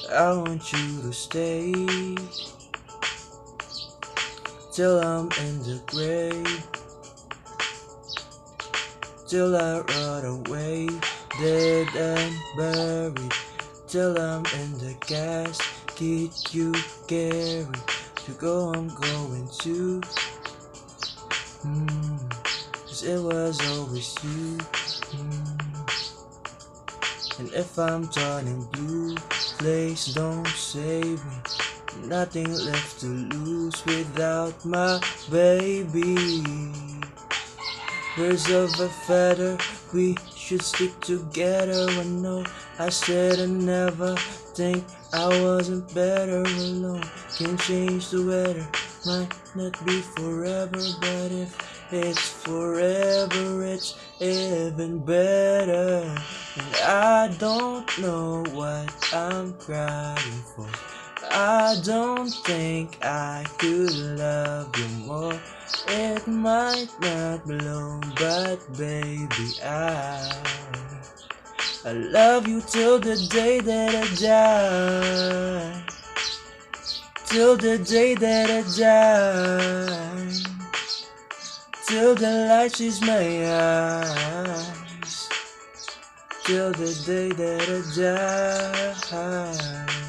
I want you to stay till I'm in the grave, till I rot away, dead and buried, till I'm in the casket you carry. To go I'm going to, 'cause it was always you. And if I'm turning blue, please don't save me. Nothing left to lose without my baby. Birds of a feather, we should stick together. I know I said I never think I wasn't better alone. Can change the weather, might not be forever, but if it's forever, it's even better. And I don't know what I'm crying for. I don't think I could love you more. It might not belong, but baby, I love you till the day that I die. Till the day that I die. Till the light sees my eyes. Till the day that I die.